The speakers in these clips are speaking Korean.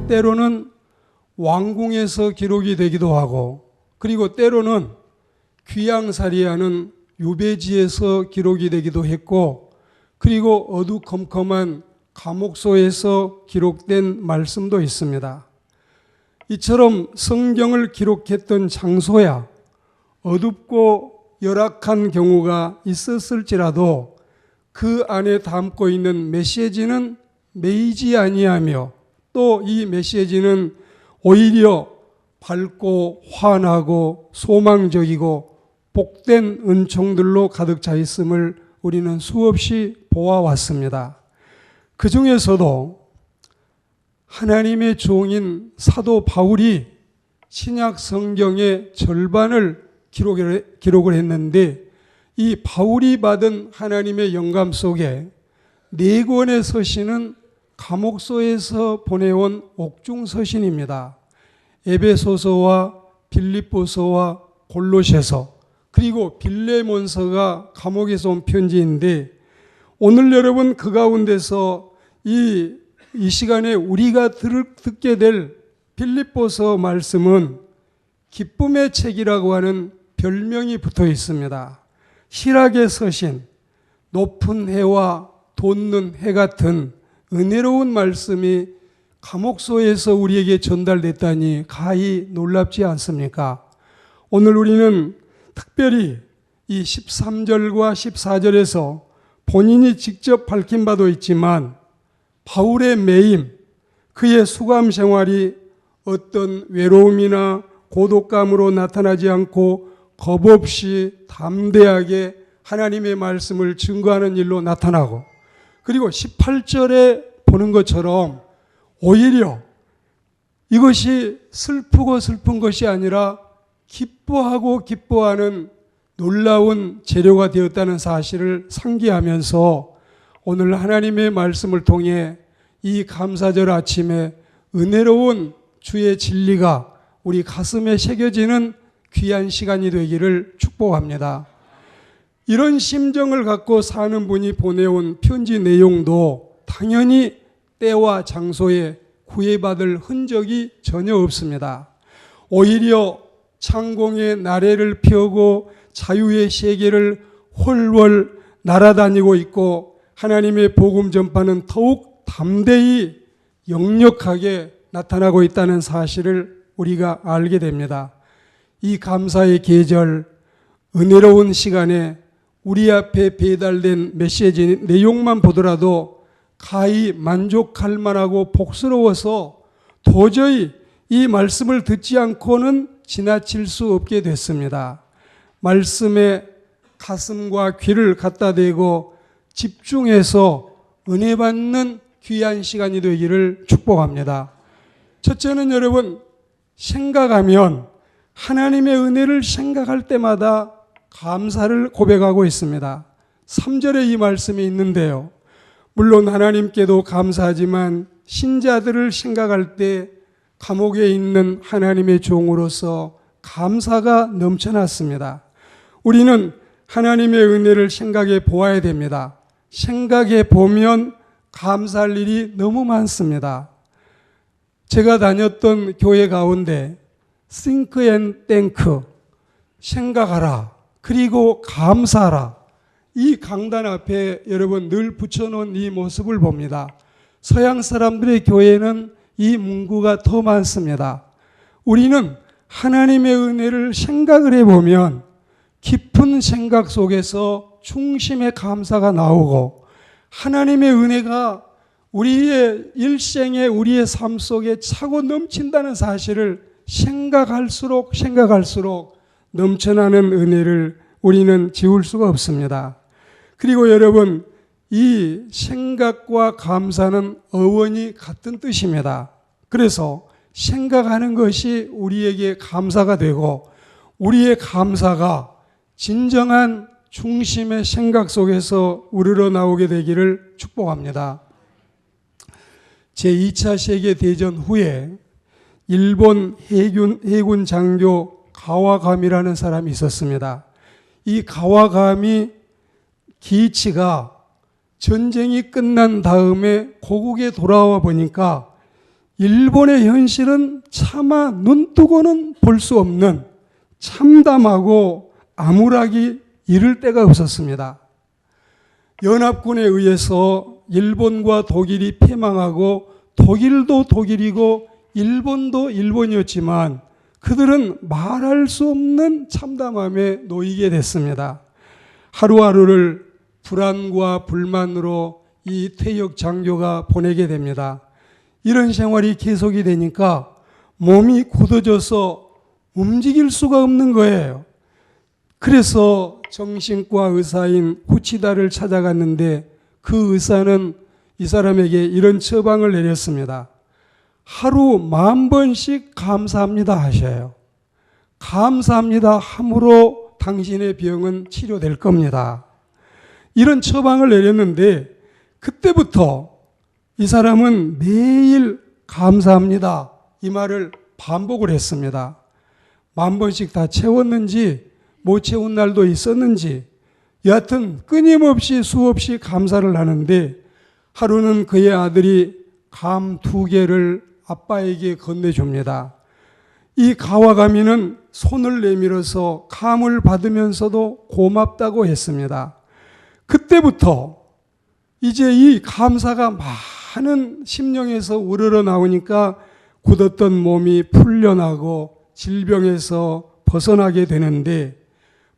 때로는 왕궁에서 기록이 되기도 하고, 그리고 때로는 귀양살이하는 유배지에서 기록이 되기도 했고, 그리고 어두컴컴한 감옥소에서 기록된 말씀도 있습니다. 이처럼 성경을 기록했던 장소야 어둡고 열악한 경우가 있었을지라도 그 안에 담고 있는 메시지는 매이지 아니하며, 또 이 메시지는 오히려 밝고 환하고 소망적이고 복된 은총들로 가득 차 있음을 우리는 수없이 보아왔습니다. 그 중에서도 하나님의 종인 사도 바울이 신약 성경의 절반을 기록을 했는데, 이 바울이 받은 하나님의 영감 속에 4권의 서신은 감옥소에서 보내온 옥중 서신입니다. 에베소서와 빌립보서와 골로새서, 그리고 빌레몬서가 감옥에서 온 편지인데, 오늘 여러분 그 가운데서 이 시간에 우리가 듣게 될 빌립보서 말씀은 기쁨의 책이라고 하는 별명이 붙어 있습니다. 희락의 서신, 높은 해와 돋는 해 같은 은혜로운 말씀이 감옥소에서 우리에게 전달됐다니 가히 놀랍지 않습니까? 오늘 우리는 특별히 이 13절과 14절에서 본인이 직접 밝힌 바도 있지만 바울의 매임, 그의 수감 생활이 어떤 외로움이나 고독감으로 나타나지 않고 겁없이 담대하게 하나님의 말씀을 증거하는 일로 나타나고, 그리고 18절에 보는 것처럼 오히려 이것이 슬프고 슬픈 것이 아니라 기뻐하고 기뻐하는 놀라운 재료가 되었다는 사실을 상기하면서 오늘 하나님의 말씀을 통해 이 감사절 아침에 은혜로운 주의 진리가 우리 가슴에 새겨지는 귀한 시간이 되기를 축복합니다. 이런 심정을 갖고 사는 분이 보내온 편지 내용도 당연히 때와 장소에 구애받을 흔적이 전혀 없습니다. 오히려 창공의 나래를 펴고 자유의 세계를 훨훨 날아다니고 있고, 하나님의 복음 전파는 더욱 담대히 역력하게 나타나고 있다는 사실을 우리가 알게 됩니다. 이 감사의 계절, 은혜로운 시간에 우리 앞에 배달된 메시지 내용만 보더라도 가히 만족할 만하고 복스러워서 도저히 이 말씀을 듣지 않고는 지나칠 수 없게 됐습니다. 말씀에 가슴과 귀를 갖다 대고 집중해서 은혜 받는 귀한 시간이 되기를 축복합니다. 첫째는 여러분, 생각하면 하나님의 은혜를 생각할 때마다 감사를 고백하고 있습니다. 3절에 이 말씀이 있는데요. 물론 하나님께도 감사하지만 신자들을 생각할 때 감옥에 있는 하나님의 종으로서 감사가 넘쳐났습니다. 우리는 하나님의 은혜를 생각해 보아야 됩니다. 생각해 보면 감사할 일이 너무 많습니다. 제가 다녔던 교회 가운데 think and thank, 생각하라, 그리고 감사하라, 이 강단 앞에 여러분 늘 붙여놓은 이 모습을 봅니다. 서양 사람들의 교회는 이 문구가 더 많습니다. 우리는 하나님의 은혜를 생각을 해보면 깊은 생각 속에서 중심의 감사가 나오고, 하나님의 은혜가 우리의 일생에 우리의 삶 속에 차고 넘친다는 사실을 생각할수록 넘쳐나는 은혜를 우리는 지울 수가 없습니다. 그리고 여러분, 이 생각과 감사는 어원이 같은 뜻입니다. 그래서 생각하는 것이 우리에게 감사가 되고, 우리의 감사가 진정한 중심의 생각 속에서 우러러 나오게 되기를 축복합니다. 제2차 세계대전 후에 일본 해군 장교 가와감이라는 사람이 있었습니다. 이 가와감이 기이치가 전쟁이 끝난 다음에 고국에 돌아와 보니까 일본의 현실은 차마 눈뜨고는 볼 수 없는 참담하고 암울하기 이를 데가 없었습니다. 연합군에 의해서 일본과 독일이 패망하고 독일도 독일이고 일본도 일본이었지만 그들은 말할 수 없는 참담함에 놓이게 됐습니다. 하루하루를 불안과 불만으로 이 퇴역 장교가 보내게 됩니다. 이런 생활이 계속이 되니까 몸이 굳어져서 움직일 수가 없는 거예요. 그래서 정신과 의사인 후치다를 찾아갔는데 그 의사는 이 사람에게 이런 처방을 내렸습니다. 하루 10,000번씩 감사합니다 하셔요. 감사합니다 함으로 당신의 병은 치료될 겁니다. 이런 처방을 내렸는데 그때부터 이 사람은 매일 감사합니다 이 말을 반복을 했습니다. 10,000번씩 다 채웠는지 못 채운 날도 있었는지 여하튼 끊임없이 수없이 감사를 하는데 하루는 그의 아들이 감 2개를 아빠에게 건네줍니다. 이 가와가미는 손을 내밀어서 감을 받으면서도 고맙다고 했습니다. 그때부터 이제 이 감사가 많은 심령에서 우러러 나오니까 굳었던 몸이 풀려나고 질병에서 벗어나게 되는데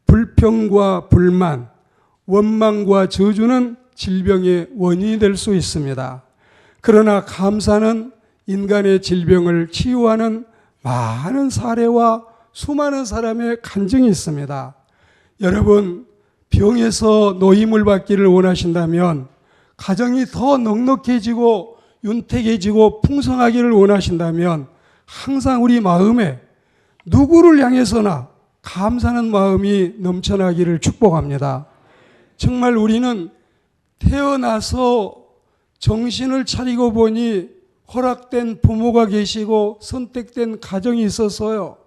불평과 불만, 원망과 저주는 질병의 원인이 될 수 있습니다. 그러나 감사는 인간의 질병을 치유하는 많은 사례와 수많은 사람의 간증이 있습니다. 여러분, 병에서 노임을 받기를 원하신다면, 가정이 더 넉넉해지고 윤택해지고 풍성하기를 원하신다면 항상 우리 마음에 누구를 향해서나 감사하는 마음이 넘쳐나기를 축복합니다. 정말 우리는 태어나서 정신을 차리고 보니 허락된 부모가 계시고 선택된 가정이 있어서요.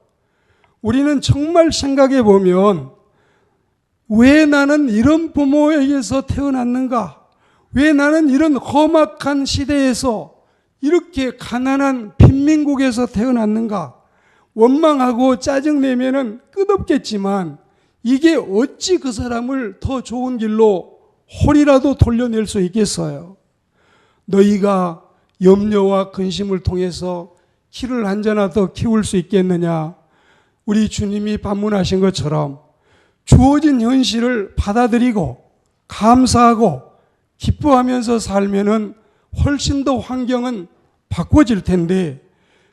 우리는 정말 생각해 보면 왜 나는 이런 부모에게서 태어났는가? 왜 나는 이런 험악한 시대에서 이렇게 가난한 빈민국에서 태어났는가? 원망하고 짜증내면은 끝없겠지만 이게 어찌 그 사람을 더 좋은 길로 홀이라도 돌려낼 수 있겠어요? 너희가 염려와 근심을 통해서 키를 한 자나 더 키울 수 있겠느냐? 우리 주님이 반문하신 것처럼 주어진 현실을 받아들이고 감사하고 기뻐하면서 살면은 훨씬 더 환경은 바꿔질 텐데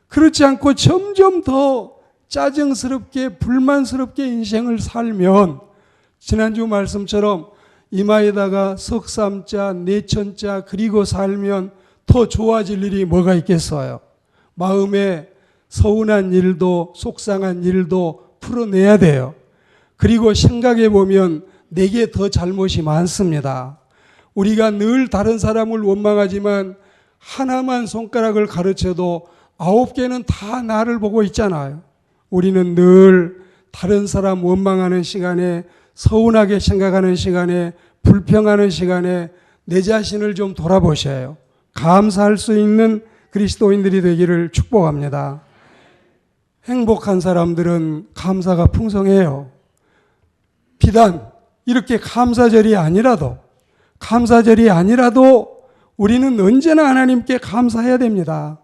그렇지 않고 점점 더 짜증스럽게 불만스럽게 인생을 살면 지난주 말씀처럼 이마에다가 석삼자, 내천자 그리고 살면 더 좋아질 일이 뭐가 있겠어요? 마음에 서운한 일도 속상한 일도 풀어내야 돼요. 그리고 생각해 보면 내게 더 잘못이 많습니다. 우리가 늘 다른 사람을 원망하지만 하나만 손가락을 가르쳐도 9개는 다 나를 보고 있잖아요. 우리는 늘 다른 사람 원망하는 시간에 서운하게 생각하는 시간에 불평하는 시간에 내 자신을 좀 돌아보셔요. 감사할 수 있는 그리스도인들이 되기를 축복합니다. 행복한 사람들은 감사가 풍성해요. 비단 이렇게 감사절이 아니라도 우리는 언제나 하나님께 감사해야 됩니다.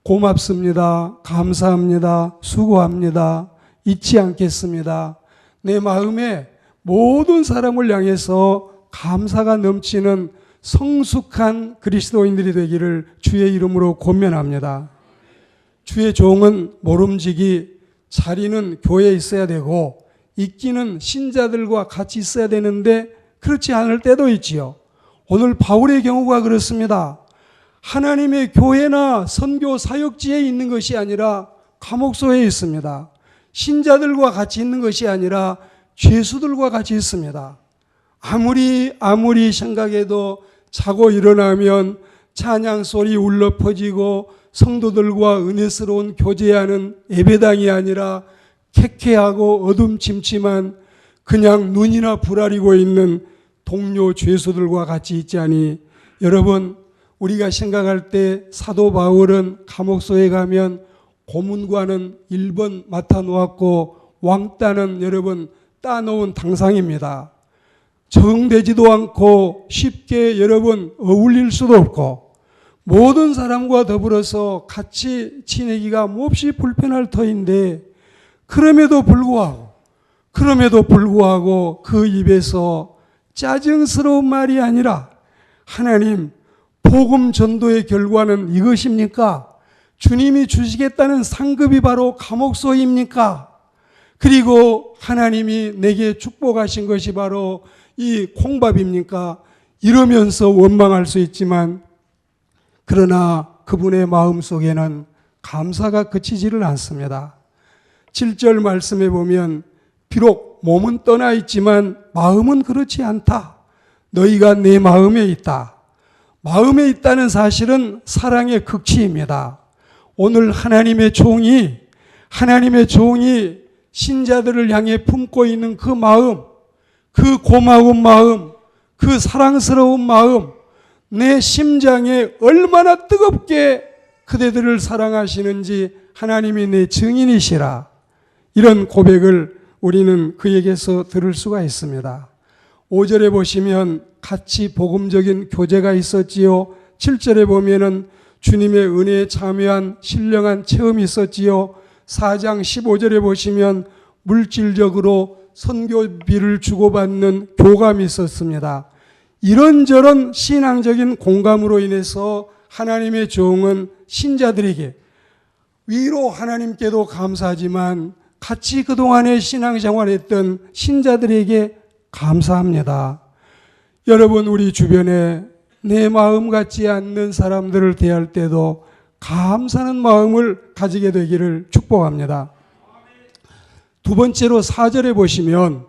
고맙습니다. 감사합니다. 수고합니다. 잊지 않겠습니다. 내 마음에 모든 사람을 향해서 감사가 넘치는 성숙한 그리스도인들이 되기를 주의 이름으로 권면합니다. 주의 종은 모름지기 자리는 교회에 있어야 되고 있기는 신자들과 같이 있어야 되는데 그렇지 않을 때도 있지요. 오늘 바울의 경우가 그렇습니다. 하나님의 교회나 선교 사역지에 있는 것이 아니라 감옥소에 있습니다. 신자들과 같이 있는 것이 아니라 죄수들과 같이 있습니다. 아무리 생각해도 자고 일어나면 찬양 소리 울려 퍼지고 성도들과 은혜스러운 교제하는 예배당이 아니라 쾌쾌하고 어둠침침한 그냥 눈이나 부라리고 있는 동료 죄수들과 같이 있자니 여러분 우리가 생각할 때 사도 바울은 감옥소에 가면 고문관은 1번 맡아놓았고 왕따는 여러분 따놓은 당상입니다. 적응되지도 않고 쉽게 여러분 어울릴 수도 없고 모든 사람과 더불어서 같이 지내기가 몹시 불편할 터인데 그럼에도 불구하고 그 입에서 짜증스러운 말이 아니라 하나님 복음 전도의 결과는 이것입니까? 주님이 주시겠다는 상급이 바로 감옥소입니까? 그리고 하나님이 내게 축복하신 것이 바로 이 콩밥입니까? 이러면서 원망할 수 있지만 그러나 그분의 마음속에는 감사가 그치지를 않습니다. 7절 말씀에 보면 비록 몸은 떠나 있지만 마음은 그렇지 않다. 너희가 내 마음에 있다. 마음에 있다는 사실은 사랑의 극치입니다. 오늘 하나님의 종이 신자들을 향해 품고 있는 그 마음, 그 고마운 마음, 그 사랑스러운 마음, 내 심장에 얼마나 뜨겁게 그대들을 사랑하시는지 하나님이 내 증인이시라. 이런 고백을 우리는 그에게서 들을 수가 있습니다. 5절에 보시면 같이 복음적인 교제가 있었지요. 7절에 보면은 주님의 은혜에 참여한 신령한 체험이 있었지요. 4장 15절에 보시면 물질적으로 선교비를 주고받는 교감이 있었습니다. 이런저런 신앙적인 공감으로 인해서 하나님의 종은 신자들에게 위로 하나님께도 감사하지만 같이 그동안에 신앙생활했던 신자들에게 감사합니다. 여러분 우리 주변에 내 마음 같지 않는 사람들을 대할 때도 감사하는 마음을 가지게 되기를 축복합니다. 두 번째로 4절에 보시면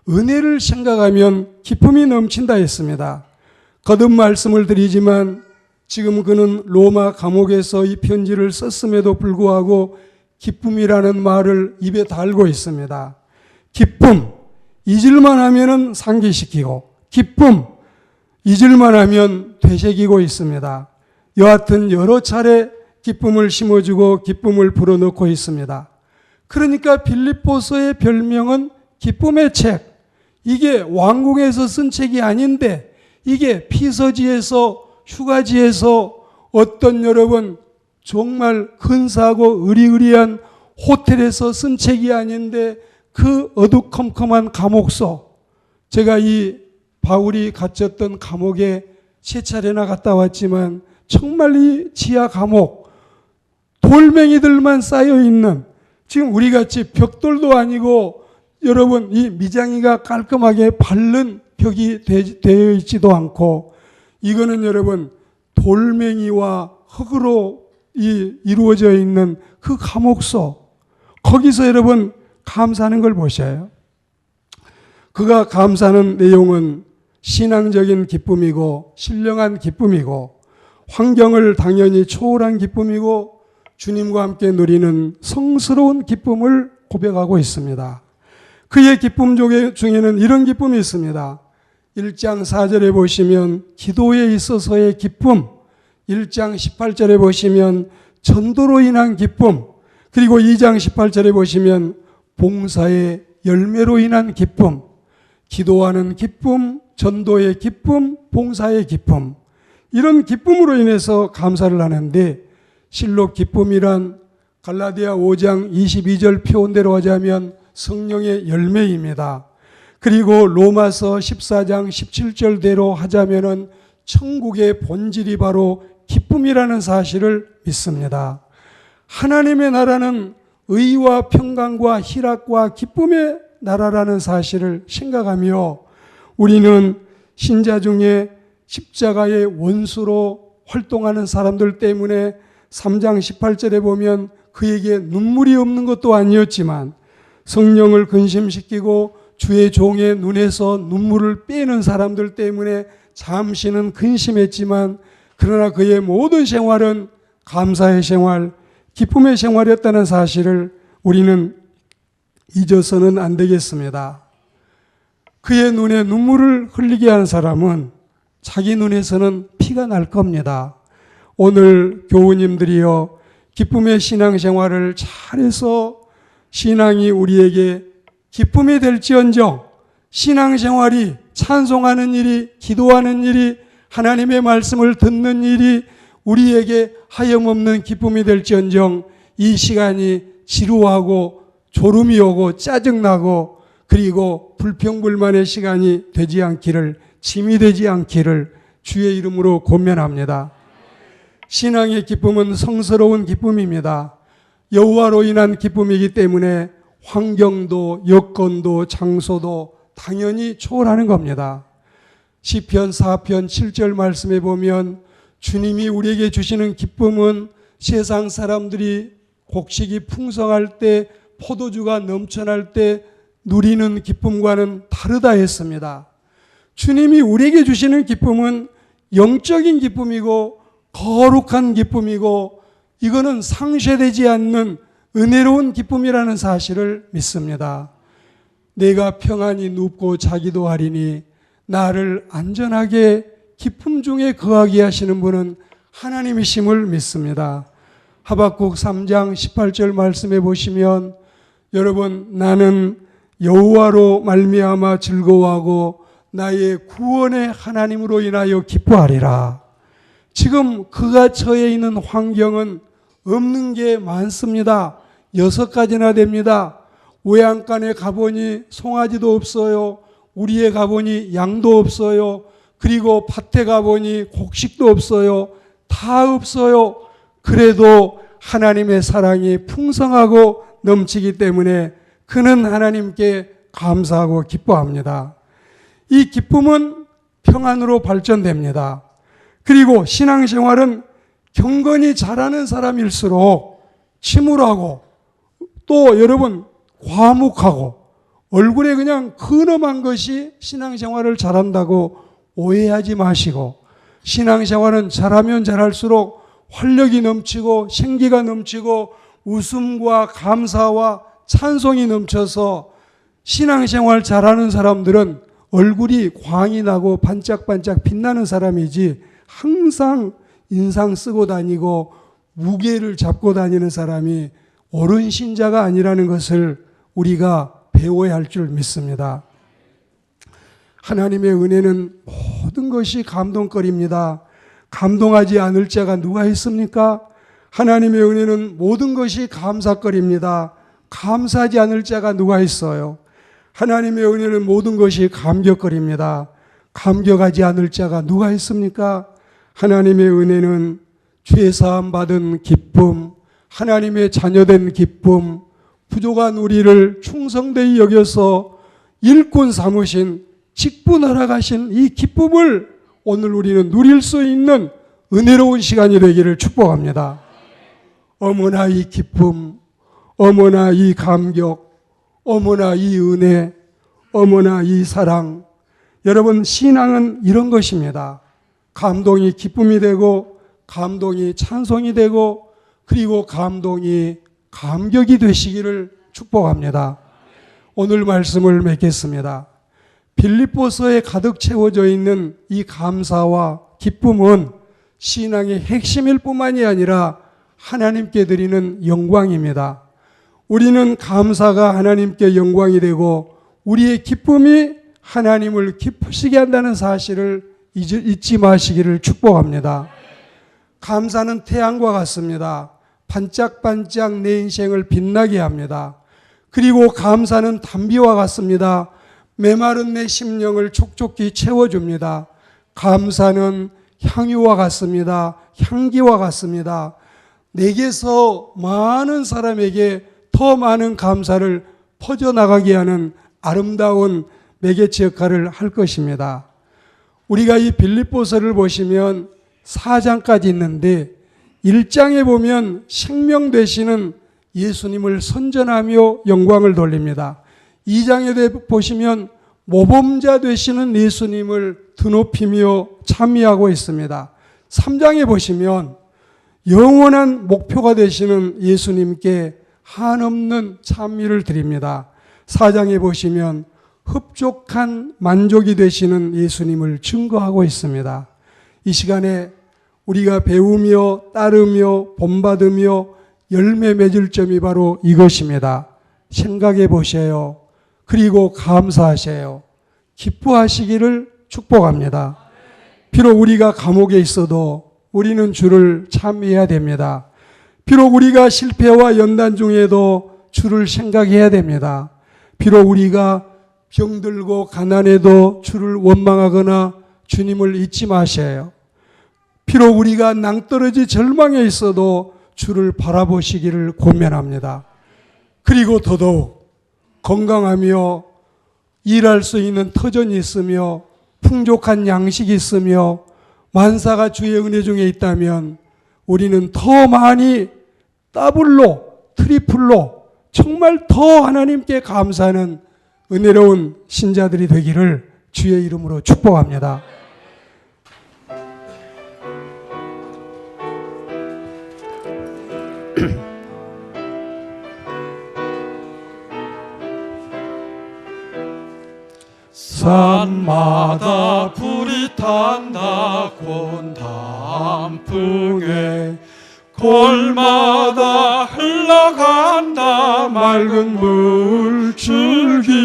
은혜를 생각하면 기쁨이 넘친다 했습니다. 거듭 말씀을 드리지만 지금 그는 로마 감옥에서 이 편지를 썼음에도 불구하고 기쁨이라는 말을 입에 달고 있습니다. 기쁨, 잊을만 하면은 상기시키고 기쁨, 잊을만 하면 되새기고 있습니다. 여하튼 여러 차례 기쁨을 심어주고 기쁨을 불어넣고 있습니다. 그러니까 빌립보서의 별명은 기쁨의 책. 이게 왕궁에서 쓴 책이 아닌데 이게 피서지에서 휴가지에서 어떤 여러분 정말 근사하고 의리의리한 호텔에서 쓴 책이 아닌데 그 어두컴컴한 감옥소, 제가 이 바울이 갇혔던 감옥에 3차례나 갔다 왔지만 정말 이 지하 감옥 돌멩이들만 쌓여있는, 지금 우리같이 벽돌도 아니고 여러분 이 미장이가 깔끔하게 바른 벽이 되어 있지도 않고 이거는 여러분 돌멩이와 흙으로 이루어져 있는 그 감옥소, 거기서 여러분 감사하는 걸 보셔요. 그가 감사하는 내용은 신앙적인 기쁨이고 신령한 기쁨이고 환경을 당연히 초월한 기쁨이고 주님과 함께 누리는 성스러운 기쁨을 고백하고 있습니다. 그의 기쁨 중에는 이런 기쁨이 있습니다. 1장 4절에 보시면 기도에 있어서의 기쁨, 1장 18절에 보시면 전도로 인한 기쁨, 그리고 2장 18절에 보시면 봉사의 열매로 인한 기쁨, 기도하는 기쁨, 전도의 기쁨, 봉사의 기쁨, 이런 기쁨으로 인해서 감사를 하는데 실로 기쁨이란 갈라디아 5장 22절 표현대로 하자면 성령의 열매입니다. 그리고 로마서 14장 17절대로 하자면은 천국의 본질이 바로 기쁨이라는 사실을 믿습니다. 하나님의 나라는 의와 평강과 희락과 기쁨의 나라라는 사실을 생각하며 우리는 신자 중에 십자가의 원수로 활동하는 사람들 때문에 3장 18절에 보면 그에게 눈물이 없는 것도 아니었지만 성령을 근심시키고 주의 종의 눈에서 눈물을 빼는 사람들 때문에 잠시는 근심했지만 그러나 그의 모든 생활은 감사의 생활, 기쁨의 생활이었다는 사실을 우리는 잊어서는 안 되겠습니다. 그의 눈에 눈물을 흘리게 한 사람은 자기 눈에서는 피가 날 겁니다. 오늘 교우님들이여 기쁨의 신앙생활을 잘해서 신앙이 우리에게 기쁨이 될지언정 신앙생활이 찬송하는 일이, 기도하는 일이, 하나님의 말씀을 듣는 일이 우리에게 하염없는 기쁨이 될지언정 이 시간이 지루하고 졸음이 오고 짜증나고 그리고 불평불만의 시간이 되지 않기를, 짐이 되지 않기를 주의 이름으로 권면합니다. 신앙의 기쁨은 성스러운 기쁨입니다. 여호와로 인한 기쁨이기 때문에 환경도 여건도 장소도 당연히 초월하는 겁니다. 시편 4편 7절 말씀에 보면 주님이 우리에게 주시는 기쁨은 세상 사람들이 곡식이 풍성할 때 포도주가 넘쳐날 때 누리는 기쁨과는 다르다 했습니다. 주님이 우리에게 주시는 기쁨은 영적인 기쁨이고 거룩한 기쁨이고 이거는 상쇄되지 않는 은혜로운 기쁨이라는 사실을 믿습니다. 내가 평안히 눕고 자기도 하리니 나를 안전하게 기쁨 중에 거하게 하시는 분은 하나님이심을 믿습니다. 하박국 3장 18절 말씀해 보시면 여러분 나는 여호와로 말미암아 즐거워하고 나의 구원의 하나님으로 인하여 기뻐하리라. 지금 그가 처해 있는 환경은 없는 게 많습니다. 6가지나 됩니다. 외양간에 가보니 송아지도 없어요. 우리에 가보니 양도 없어요. 그리고 밭에 가보니 곡식도 없어요. 다 없어요. 그래도 하나님의 사랑이 풍성하고 넘치기 때문에 그는 하나님께 감사하고 기뻐합니다. 이 기쁨은 평안으로 발전됩니다. 그리고 신앙생활은 경건히 잘하는 사람일수록 침울하고 또 여러분 과묵하고 얼굴에 그냥 근엄한 것이 신앙생활을 잘한다고 오해하지 마시고 신앙생활은 잘하면 잘할수록 활력이 넘치고 생기가 넘치고 웃음과 감사와 찬송이 넘쳐서 신앙생활 잘하는 사람들은 얼굴이 광이 나고 반짝반짝 빛나는 사람이지 항상 인상 쓰고 다니고 무게를 잡고 다니는 사람이 옳은 신자가 아니라는 것을 우리가 배워야 할 줄 믿습니다. 하나님의 은혜는 모든 것이 감동거리입니다. 감동하지 않을 자가 누가 있습니까? 하나님의 은혜는 모든 것이 감사거리입니다. 감사하지 않을 자가 누가 있어요? 하나님의 은혜는 모든 것이 감격거리입니다. 감격하지 않을 자가 누가 있습니까? 하나님의 은혜는 죄사함 받은 기쁨, 하나님의 자녀된 기쁨, 부족한 우리를 충성되이 여겨서 일꾼 삼으신 직분하러 가신 이 기쁨을 오늘 우리는 누릴 수 있는 은혜로운 시간이 되기를 축복합니다. 어머나 이 기쁨, 어머나 이 감격, 어머나 이 은혜, 어머나 이 사랑. 여러분 신앙은 이런 것입니다. 감동이 기쁨이 되고 감동이 찬송이 되고 그리고 감동이 감격이 되시기를 축복합니다. 오늘 말씀을 맺겠습니다. 빌립보서에 가득 채워져 있는 이 감사와 기쁨은 신앙의 핵심일 뿐만이 아니라 하나님께 드리는 영광입니다. 우리는 감사가 하나님께 영광이 되고 우리의 기쁨이 하나님을 기쁘시게 한다는 사실을 잊지 마시기를 축복합니다. 감사는 태양과 같습니다. 반짝반짝 내 인생을 빛나게 합니다. 그리고 감사는 담비와 같습니다. 메마른 내 심령을 촉촉히 채워줍니다. 감사는 향유와 같습니다. 향기와 같습니다. 내게서 많은 사람에게 더 많은 감사를 퍼져나가게 하는 아름다운 매개체 역할을 할 것입니다. 우리가 이 빌립보서를 보시면 4장까지 있는데 1장에 보면 생명 되시는 예수님을 선전하며 영광을 돌립니다. 2장에 보시면 모범자 되시는 예수님을 드높이며 찬미하고 있습니다. 3장에 보시면 영원한 목표가 되시는 예수님께 한없는 찬미를 드립니다. 4장에 보시면 흡족한 만족이 되시는 예수님을 증거하고 있습니다. 이 시간에 우리가 배우며 따르며 본받으며 열매 맺을 점이 바로 이것입니다. 생각해 보세요. 그리고 감사하세요. 기뻐하시기를 축복합니다. 비록 우리가 감옥에 있어도 우리는 주를 찬미해야 됩니다. 비록 우리가 실패와 연단 중에도 주를 생각해야 됩니다. 비록 우리가 병들고 가난해도 주를 원망하거나 주님을 잊지 마세요. 비록 우리가 낭떠러지 절망에 있어도 주를 바라보시기를 권면합니다. 그리고 더더욱 건강하며 일할 수 있는 터전이 있으며 풍족한 양식이 있으며 만사가 주의 은혜 중에 있다면 우리는 더 많이 더블로 트리플로 정말 더 하나님께 감사하는 은혜로운 신자들이 되기를 주의 이름으로 축복합니다. 산마다 불이 탄다 곤단풍에 골마다 흘러간다 맑은 물줄기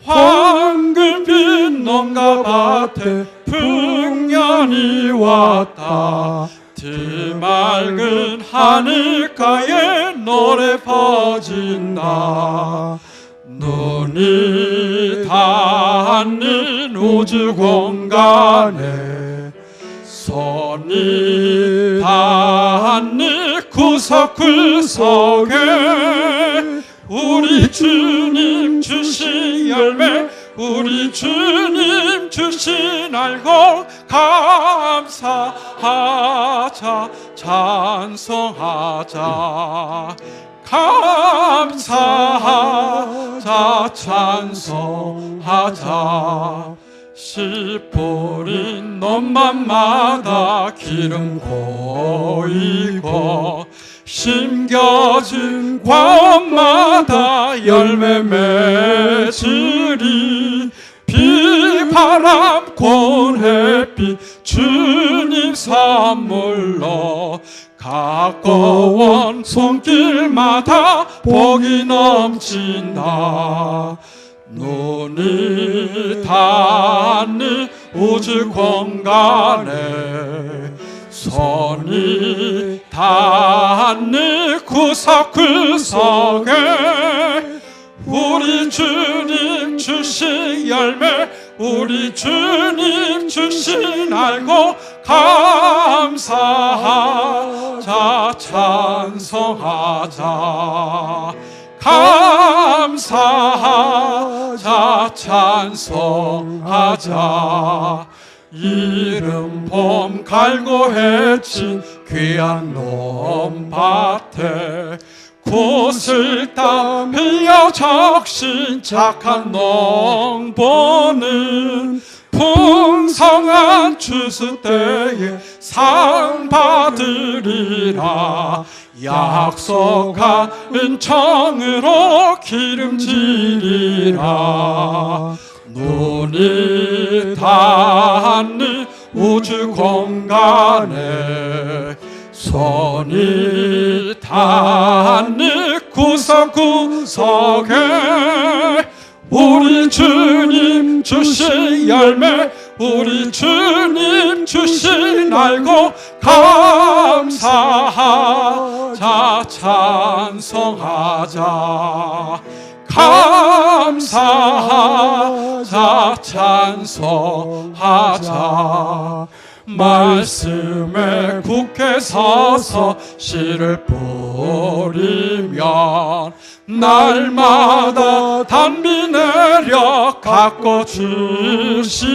황금빛 농가 밭에 풍년이 왔다 드맑은 하늘가에 노래 퍼진다 눈이 닿는 우주 공간에 손이 닿는 구석구석에 우리 주님 주신 열매 우리 주님 주신 알곡 감사하자 찬송하자 감사하자 찬송하자 씨 뿌린 논만마다 기름 고이고 심겨진 과업마다 열매 맺으리 비바람 고운 햇빛 주님 선물로 가까운 손길마다 복이 넘친다 눈이 닿는 우주 공간에 손이 닿는 구석구석에 우리 주님 주신 열매 우리 주님 주신 알고 감사하자 찬송하자 감사하자 찬송하자 이른 봄 갈고 해친 귀한 논밭에 구슬땀 흘려 적신 착한 농부는 풍성한 추수 때에 상 받으리라 약속한 은총으로 기름지리라 눈이 닿는 우주 공간에 손이 닿는 구석구석에 우리 주님 주신 열매 우리 주님 주신 알고 감사하자 찬송하자 감사하자 찬송하자 말씀에 굳게 서서 씨를 뿌리면 날마다 단비 내려 가꿔 주시리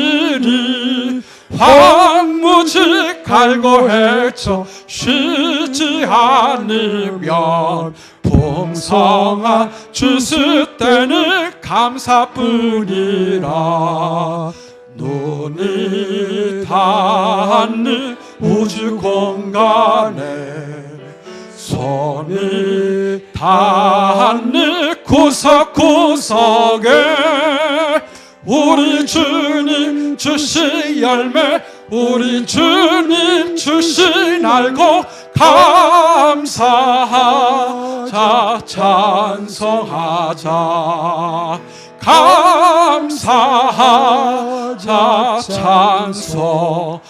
황무지 갈고 헤쳐 쉬지 않으면 풍성한 추수 때는 감사뿐이라 눈이 닿는 우주 공간에 손이 닿는 구석구석에 우리 주님 주신 열매 우리 주님 주신 알고 감사하자 찬송하자 감사하자 찬송하자